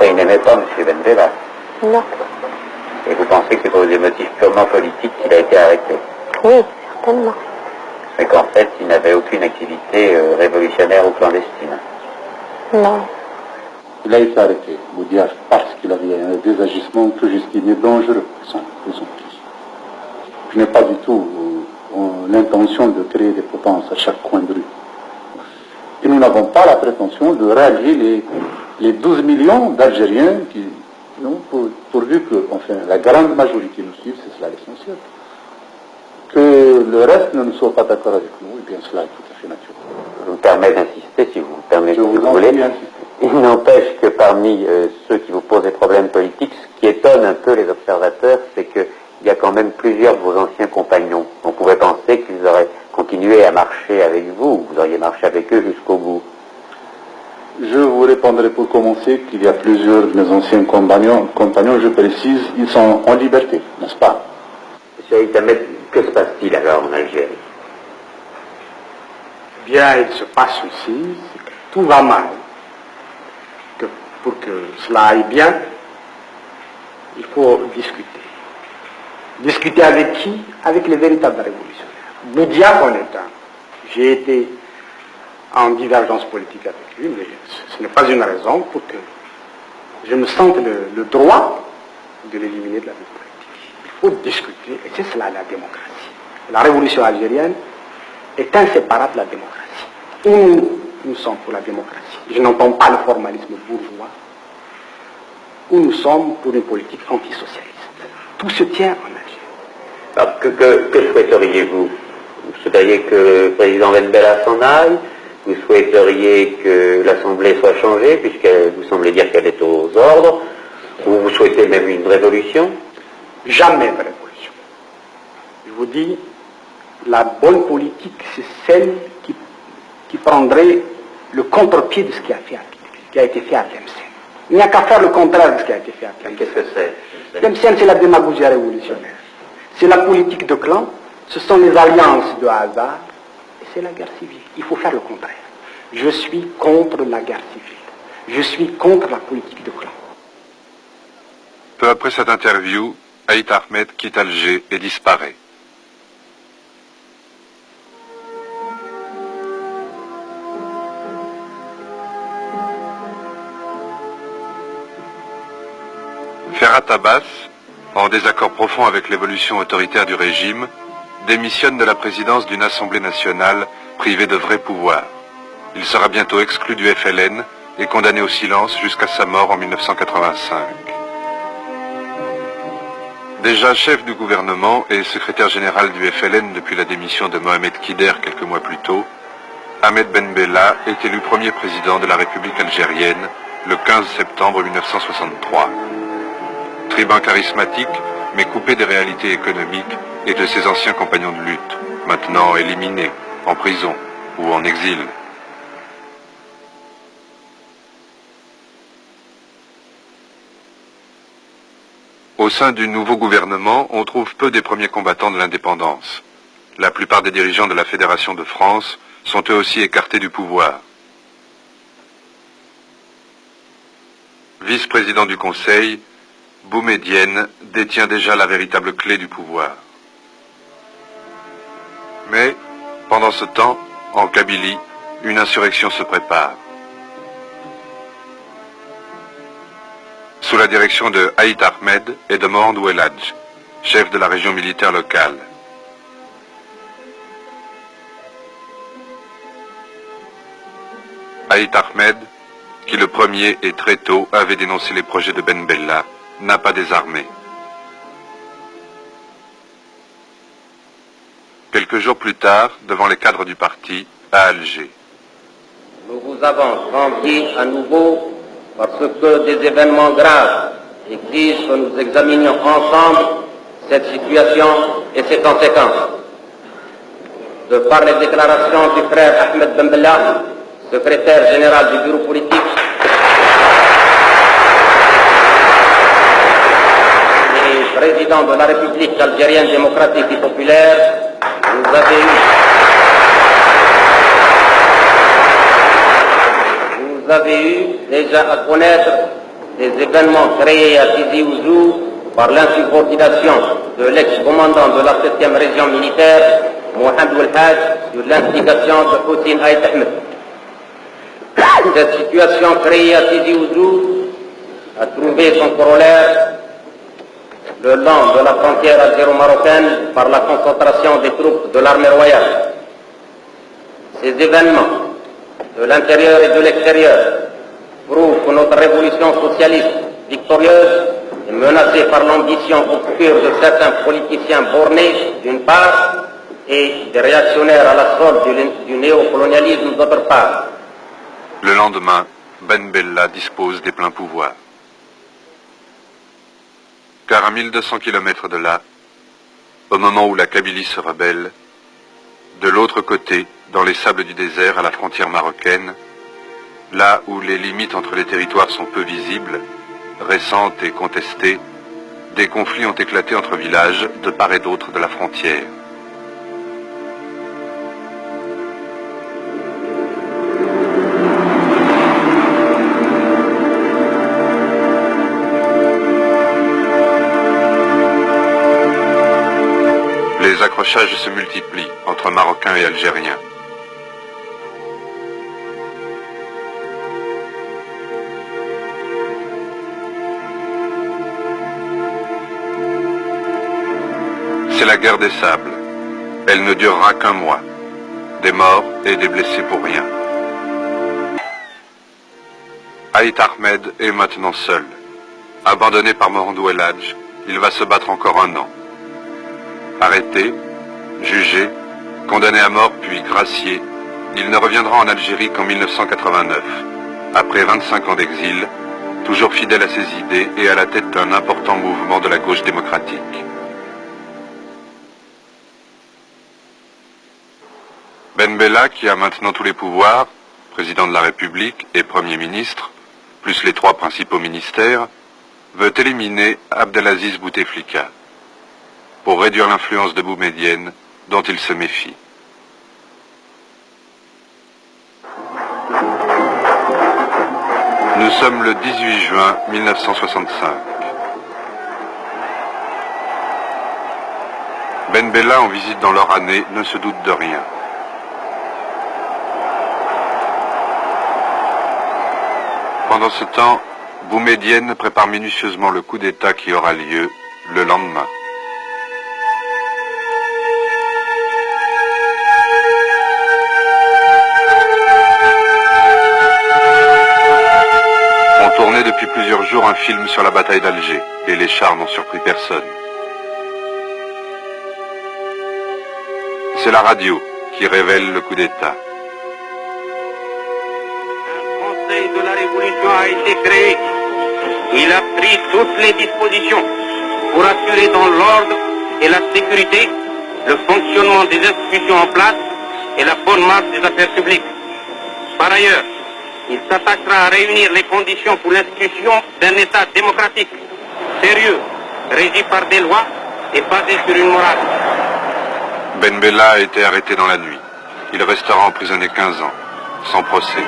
il n'aimait pas M. Ben Bella. Non. Et vous pensez que c'est pour des motifs purement politiques qu'il a été arrêté? Oui, certainement. Mais qu'en fait, il n'avait aucune activité révolutionnaire ou clandestine. Non. Il a été arrêté, Boudiaf, parce qu'il avait des agissements que j'estimais dangereux, sans plus. Je n'ai pas du tout l'intention de créer des potences à chaque coin de rue. Et nous n'avons pas la prétention de rallier les 12 millions d'Algériens qui, non, pourvu que, enfin, la grande majorité nous suive, c'est cela l'essentiel. Que le reste ne soit pas d'accord avec nous, et bien cela est tout à fait naturel. Je vous permets d'insister, si vous me permettez, Je vous en voulez. prie, insistez. Il n'empêche que parmi ceux qui vous posent des problèmes politiques, ce qui étonne un peu les observateurs, c'est qu'il y a quand même plusieurs de vos anciens compagnons. On pourrait penser qu'ils auraient continué à marcher avec vous, vous auriez marché avec eux jusqu'au bout. Je vous répondrai pour commencer qu'il y a plusieurs de mes anciens compagnons, je précise, ils sont en liberté, n'est-ce pas? Monsieur Aït Ahmed, que se passe-t-il alors en Algérie? Bien, il se passe aussi, tout va mal. Pour que cela aille bien, il faut discuter. Discuter avec qui? Avec les véritables révolutionnaires. Boudiaf en est un. J'ai été en divergence politique avec lui, mais ce n'est pas une raison pour que je me sente le droit de l'éliminer de la vie politique. Il faut discuter, et c'est cela la démocratie. La révolution algérienne est inséparable de la démocratie. Nous sommes pour la démocratie. Je n'entends pas le formalisme bourgeois, où nous sommes pour une politique antisocialiste. Tout se tient en Algérie. Alors, que souhaiteriez-vous? Vous souhaiteriez que le président Ben Bella s'en aille? Vous souhaiteriez que l'Assemblée soit changée, puisque vous semblez dire qu'elle est aux ordres? Ou vous souhaitez même une révolution? Jamais de révolution. Je vous dis, la bonne politique, c'est celle qui prendrait le contre-pied de ce qui a été fait à Tlemcen. Il n'y a qu'à faire le contraire de ce qui a été fait à Tlemcen. Qu'est-ce que c'est? Tlemcen, c'est la démagogie révolutionnaire. C'est la politique de clan, ce sont les alliances de hasard, et c'est la guerre civile. Il faut faire le contraire. Je suis contre la guerre civile. Je suis contre la politique de clan. Peu après cette interview, Aït Ahmed quitte Alger et disparaît. Ferhat Abbas, en désaccord profond avec l'évolution autoritaire du régime, démissionne de la présidence d'une assemblée nationale privée de vrais pouvoirs. Il sera bientôt exclu du FLN et condamné au silence jusqu'à sa mort en 1985. Déjà chef du gouvernement et secrétaire général du FLN depuis la démission de Mohamed Kider quelques mois plus tôt, Ahmed Ben Bella est élu premier président de la République algérienne le 15 septembre 1963. Tribun charismatique, mais coupé des réalités économiques et de ses anciens compagnons de lutte, maintenant éliminés, en prison ou en exil. Au sein du nouveau gouvernement, on trouve peu des premiers combattants de l'indépendance. La plupart des dirigeants de la Fédération de France sont eux aussi écartés du pouvoir. Vice-président du Conseil, Boumedienne détient déjà la véritable clé du pouvoir. Mais, pendant ce temps, en Kabylie, une insurrection se prépare. Sous la direction de Aït Ahmed et de Mohand Ouelhadj, chef de la région militaire locale. Aït Ahmed, qui le premier et très tôt avait dénoncé les projets de Ben Bella, n'a pas désarmé. Quelques jours plus tard, devant les cadres du parti, à Alger. Nous vous avons conviés à nouveau parce que des événements graves exigent que nous examinions ensemble cette situation et ses conséquences. De par les déclarations du frère Ahmed Ben Bella, secrétaire général du bureau politique, et président de la République algérienne démocratique et populaire, vous avez eu déjà à connaître des événements créés à Tizi Ouzou par l'insubordination de l'ex-commandant de la 7e région militaire, Mohamed Ouelhadj, sur l'instigation de Hossein Aït Ahmed. Cette situation créée à Tizi Ouzou a trouvé son corollaire le long de la frontière algéro-marocaine par la concentration des troupes de l'armée royale. Ces événements, de l'intérieur et de l'extérieur, prouvent que notre révolution socialiste victorieuse est menacée par l'ambition obscure de certains politiciens bornés, d'une part, et des réactionnaires à la solde du néocolonialisme, d'autre part. Le lendemain, Ben Bella dispose des pleins pouvoirs. Car à 1200 km de là, au moment où la Kabylie se rebelle, de l'autre côté, dans les sables du désert à la frontière marocaine, là où les limites entre les territoires sont peu visibles, récentes et contestées, des conflits ont éclaté entre villages de part et d'autre de la frontière. Les accrochages se multiplient entre Marocains et Algériens. C'est la guerre des sables. Elle ne durera qu'un mois. Des morts et des blessés pour rien. Aït Ahmed est maintenant seul. Abandonné par Mohamed Ouelhadj, il va se battre encore un an. Arrêté, jugé, condamné à mort puis gracié, il ne reviendra en Algérie qu'en 1989, après 25 ans d'exil, toujours fidèle à ses idées et à la tête d'un important mouvement de la gauche démocratique. Ben Bella, qui a maintenant tous les pouvoirs, président de la République et Premier ministre, plus les 3 principaux ministères, veut éliminer Abdelaziz Bouteflika, pour réduire l'influence de Boumedienne, dont il se méfie. Nous sommes le 18 juin 1965. Ben Bella, en visite dans l'Oranais, ne se doute de rien. Pendant ce temps, Boumedienne prépare minutieusement le coup d'État qui aura lieu le lendemain. On tournait depuis plusieurs jours un film sur la bataille d'Alger, et les chars n'ont surpris personne. C'est la radio qui révèle le coup d'État. Un conseil de la Révolution a été créé. Il a pris toutes les dispositions pour assurer dans l'ordre et la sécurité le fonctionnement des institutions en place et la bonne marche des affaires publiques. Par ailleurs, il s'attaquera à réunir les conditions pour l'institution d'un État démocratique, sérieux, régi par des lois et basé sur une morale. Ben Bella a été arrêté dans la nuit. Il restera emprisonné 15 ans, sans procès.